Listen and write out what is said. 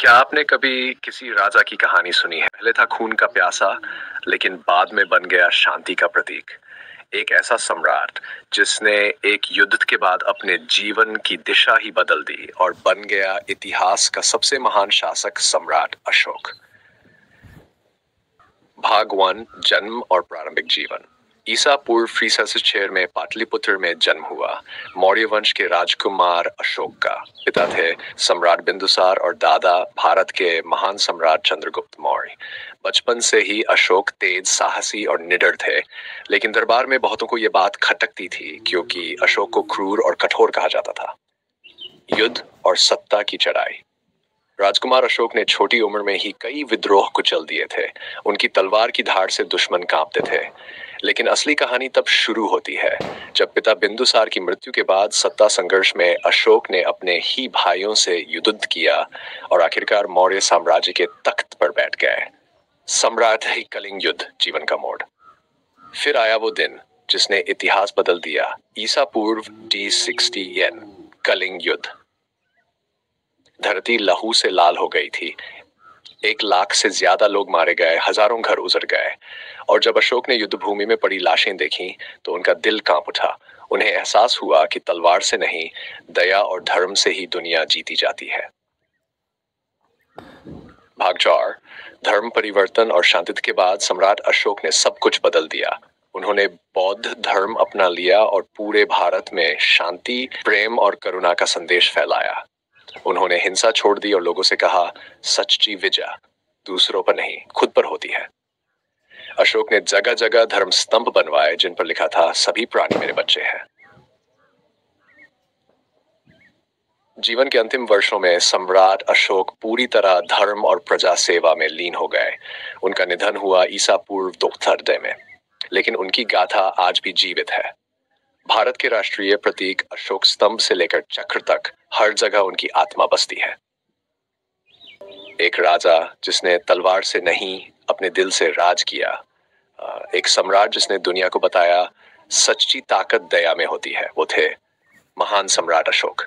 क्या आपने कभी किसी राजा की कहानी सुनी है? पहले था खून का प्यासा, लेकिन बाद में बन गया शांति का प्रतीक। एक ऐसा सम्राट जिसने एक युद्ध के बाद अपने जीवन की दिशा ही बदल दी और बन गया इतिहास का सबसे महान शासक, सम्राट अशोक। भाग 1, जन्म और प्रारंभिक जीवन। ईसा पूर्व 366 में पाटलिपुत्र में जन्म हुआ। मौर्य वंश के राजकुमार अशोक का पिता थे सम्राट बिंदुसार और दादा भारत के महान सम्राट चंद्रगुप्त मौर्य। बचपन से ही अशोक तेज, साहसी और निडर थे, लेकिन दरबार में बहुतों को यह बात खटकती थी क्योंकि अशोक को क्रूर और कठोर कहा जाता था। युद्ध और सत्ता की चढ़ाई। राजकुमार अशोक ने छोटी उम्र में ही कई विद्रोह कुचल दिए थे। उनकी तलवार की धार से दुश्मन कांपते थे। लेकिन असली कहानी तब शुरू होती है जब पिता बिंदुसार की मृत्यु के बाद सत्ता संघर्ष में अशोक ने अपने ही भाइयों से युद्ध किया और आखिरकार मौर्य साम्राज्य के तख्त पर बैठ गए। सम्राट ही कलिंग युद्ध, जीवन का मोड़। फिर आया वो दिन जिसने इतिहास बदल दिया। ईसा पूर्व D60 कलिंग युद्ध। धरती लहू से लाल हो गई थी। 1 लाख से ज्यादा लोग मारे गए, हजारों घर उजड़ गए। और जब अशोक ने युद्ध भूमि में पड़ी लाशें देखी तो उनका दिल कांप उठा। उन्हें एहसास हुआ कि तलवार से नहीं, दया और धर्म से ही दुनिया जीती जाती है। भाग 4, धर्म परिवर्तन और शांति के बाद सम्राट अशोक ने सब कुछ बदल दिया। उन्होंने बौद्ध धर्म अपना लिया और पूरे भारत में शांति, प्रेम और करुणा का संदेश फैलाया। उन्होंने हिंसा छोड़ दी और लोगों से कहा, सच्ची विजय दूसरों पर नहीं, खुद पर होती है। अशोक ने जगह जगह धर्म स्तंभ बनवाए जिन पर लिखा था, सभी प्राणी मेरे बच्चे हैं। जीवन के अंतिम वर्षों में सम्राट अशोक पूरी तरह धर्म और प्रजा सेवा में लीन हो गए। उनका निधन हुआ ईसा पूर्व 2 में, लेकिन उनकी गाथा आज भी जीवित है। भारत के राष्ट्रीय प्रतीक अशोक स्तंभ से लेकर चक्र तक हर जगह उनकी आत्मा बसती है। एक राजा जिसने तलवार से नहीं, अपने दिल से राज किया। एक सम्राट जिसने दुनिया को बताया, सच्ची ताकत दया में होती है। वो थे महान सम्राट अशोक।